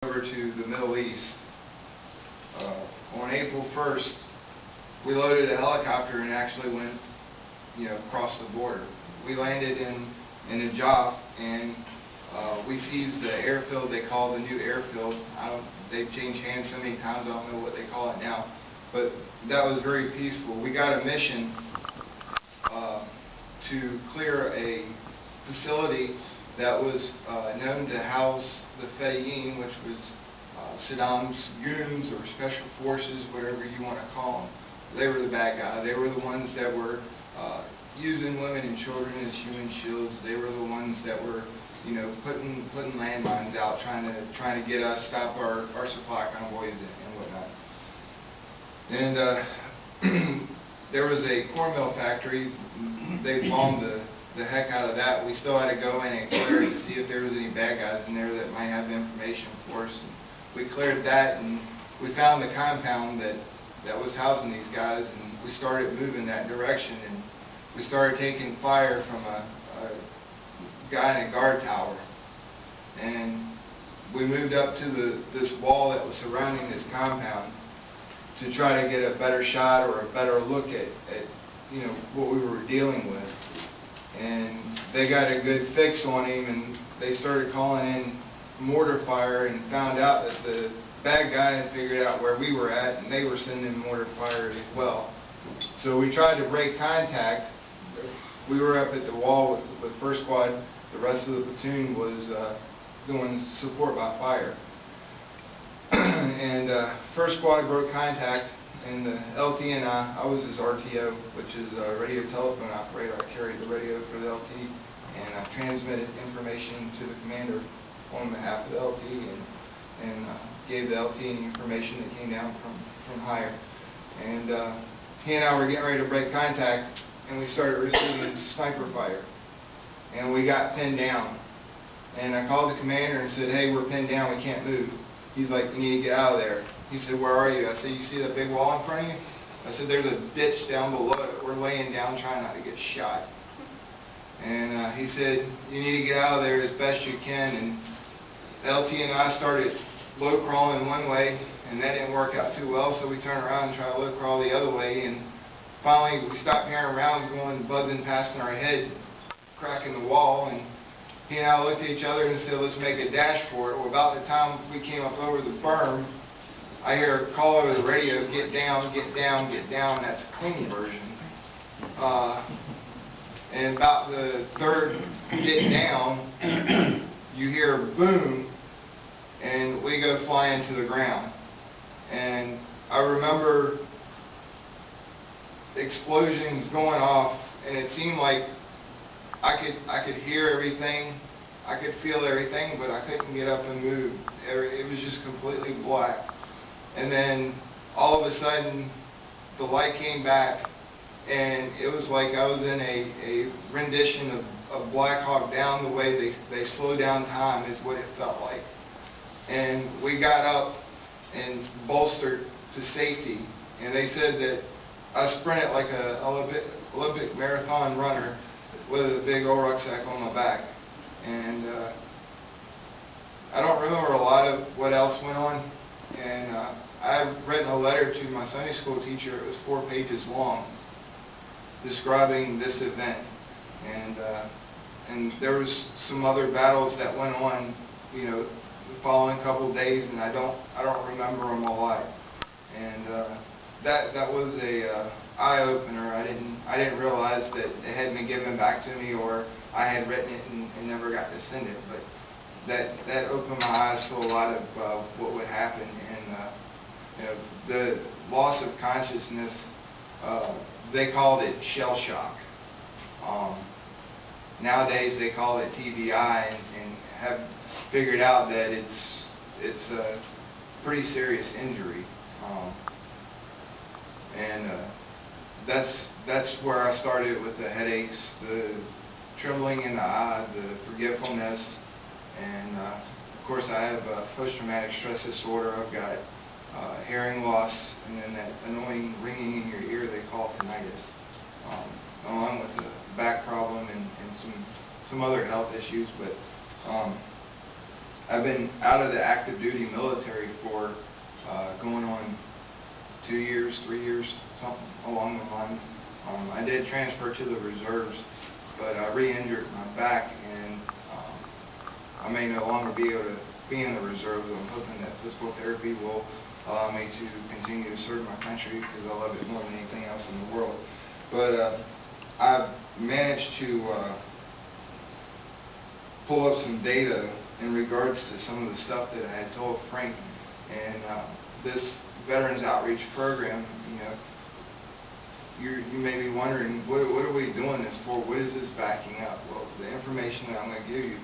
over to the Middle East. On April 1st, we loaded a helicopter and actually went, across the border. We landed in Najaf, and we seized the airfield they call the new airfield. They've changed hands so many times, I don't know what they call it now. But that was very peaceful. We got a mission to clear a facility that was known to house the Fedayeen, which was Saddam's goons or special forces, whatever you want to call them. They were the bad guys. They were the ones that were using women and children as human shields. They were the ones that were, putting landmines out, trying to get us, stop our supply convoys and whatnot. And there was a corn mill factory. They bombed the heck out of that. We still had to go in and clear it to see if there was any bad guys in there that might have information for us. And we cleared that, and we found the compound that was housing these guys, and we started moving that direction, and we started taking fire from a guy in a guard tower. And we moved up to this wall that was surrounding this compound to try to get a better shot or a better look at what we were dealing with. And they got a good fix on him, and they started calling in mortar fire and found out that the bad guy had figured out where we were at, and they were sending mortar fire as well. So we tried to break contact. We were up at the wall with First Squad. The rest of the platoon was doing support by fire. And First Squad broke contact, and the LT and I was his RTO, which is a radio telephone operator. I carried the radio for the LT, and I transmitted information to the commander on behalf of the LT, and gave the LT any information that came down from higher. And he and I were getting ready to break contact, and we started receiving sniper fire, and we got pinned down. And I called the commander and said, "Hey, we're pinned down, we can't move." He's like, "You need to get out of there." He said, "Where are you?" I said, "You see that big wall in front of you?" I said, "There's a ditch down below it. We're laying down trying not to get shot." And he said, "You need to get out of there as best you can." And LT and I started low crawling one way, and that didn't work out too well, so we turned around and tried to low crawl the other way. And finally, we stopped hearing rounds going, buzzing past our head, cracking the wall. And he and I looked at each other and said, "Let's make a dash for it." Well, about the time we came up over the berm, I hear a call over the radio, "Get down, get down, get down." That's a clean version. And about the third get down, you hear a boom, and we go flying to the ground. And I remember explosions going off, and it seemed like I could hear everything, I could feel everything, but I couldn't get up and move. It was just completely black. And then all of a sudden, the light came back, and it was like I was in a rendition of Black Hawk Down. The way they slow down time is what it felt like. And we got up and bolstered to safety, and they said that I sprinted like an Olympic marathon runner with a big old rucksack on my back. And I don't remember a lot of what else went on. And I had written a letter to my Sunday school teacher. It was 4 pages long, describing this event. And there was some other battles that went on, the following couple of days, and I don't remember them a lot. And that was a eye opener. I didn't realize that it hadn't been given back to me, or I had written it and never got to send it. But that opened my eyes to a lot of what would happen. And the loss of consciousness, they called it shell shock. Nowadays they call it TBI, and have figured out that it's a pretty serious injury. And that's where I started with the headaches, the trembling in the eye, the forgetfulness, and of course I have post-traumatic stress disorder. I've got hearing loss, and then that annoying ringing in your ear they call tinnitus, along with the back problem and some other health issues. But I've been out of the active duty military for going on 2 years, 3 years, something along the lines. I did transfer to the reserves, but I re-injured my back, and I may no longer be able to be in the reserves. I'm hoping that physical therapy will allow me to continue to serve my country, because I love it more than anything else in the world. But I've managed to pull up some data in regards to some of the stuff that I had told Frank, and this Veterans Outreach Program, you may be wondering, what are we doing this for? What is this backing up? Well, the information that I'm going to give you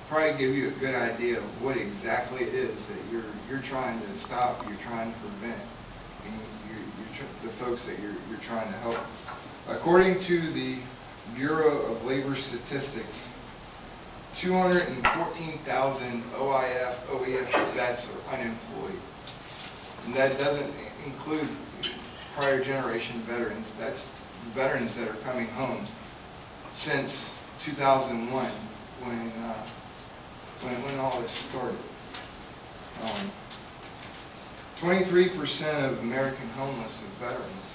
probably give you a good idea of what exactly it is that you're trying to stop, you're trying to prevent, and the folks that you're trying to help. According to the Bureau of Labor Statistics, 214,000 OEF vets are unemployed. And that doesn't include prior generation veterans. That's veterans that are coming home since 2001, when all this started. 23% of American homeless are veterans,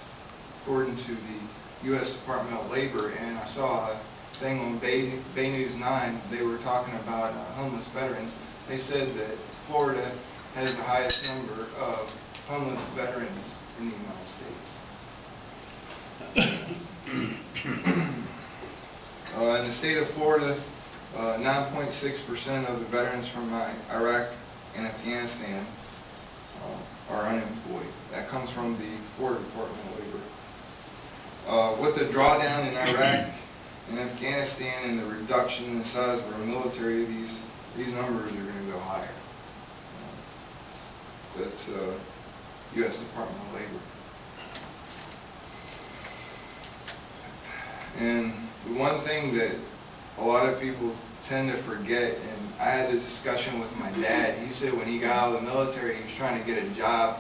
according to the U.S. Department of Labor. And I saw a thing on Bay News 9. They were talking about homeless veterans. They said that Florida has the highest number of homeless veterans in the United States. In the state of Florida, 9.6% of the veterans from Iraq and Afghanistan are unemployed. That comes from the Florida Department of Labor. With the drawdown in Iraq and Afghanistan and the reduction in the size of our military, these numbers are going to go higher. That's U.S. Department of Labor. And the one thing that a lot of people tend to forget, and I had this discussion with my dad. He said when he got out of the military, he was trying to get a job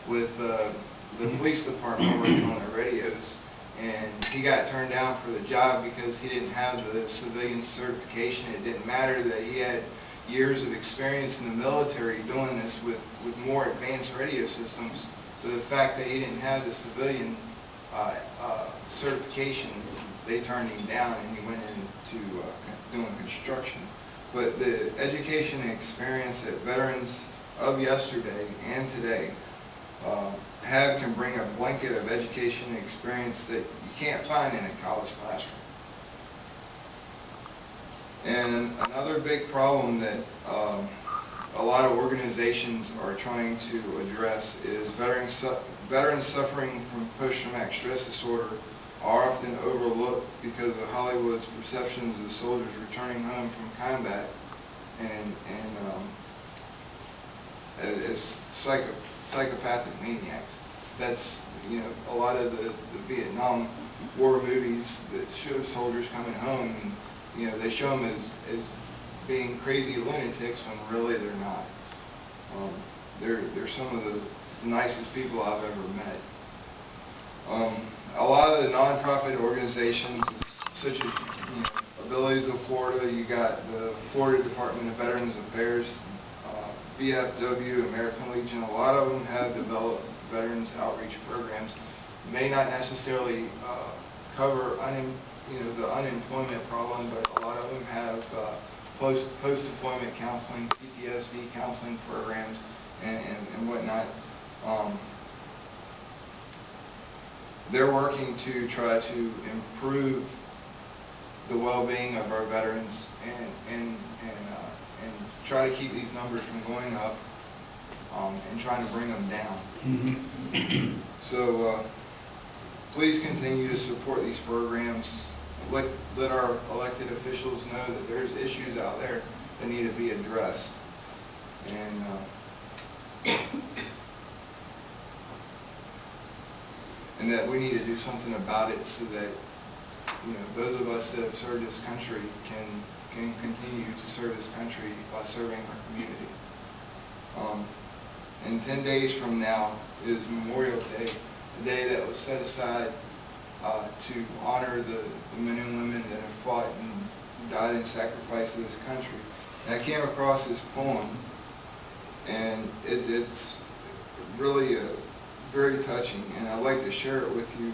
with the police department working on the radios, and he got turned down for the job because he didn't have the civilian certification. It didn't matter that he had years of experience in the military doing this with more advanced radio systems, but the fact that he didn't have the civilian certification, they turned him down, and he went into doing construction. But the education and experience that veterans of yesterday and today have can bring a blanket of education and experience that you can't find in a college classroom. And another big problem that a lot of organizations are trying to address is veterans suffering from post-traumatic stress disorder are often overlooked because of Hollywood's perceptions of soldiers returning home from combat and as psychopathic maniacs. That's, a lot of the Vietnam War movies that show soldiers coming home, and they show them as being crazy lunatics when really they're not. They're some of the nicest people I've ever met. A lot of the nonprofit organizations, such as Abilities of Florida, you got the Florida Department of Veterans Affairs, VFW, American Legion. A lot of them have developed veterans outreach programs. May not necessarily cover the unemployment problem, but a lot of them have post-deployment counseling, PTSD counseling programs, and whatnot. They're working to try to improve the well-being of our veterans and try to keep these numbers from going up and trying to bring them down. So please continue to support these programs. Let our elected officials know that there's issues out there that need to be addressed. And that we need to do something about it so that those of us that have served this country can continue to serve this country by serving our community. And 10 days from now is Memorial Day, a day that was set aside to honor the men and women that have fought and died in sacrifice of this country. And I came across his poem, and it's really very touching, and I'd like to share it with you.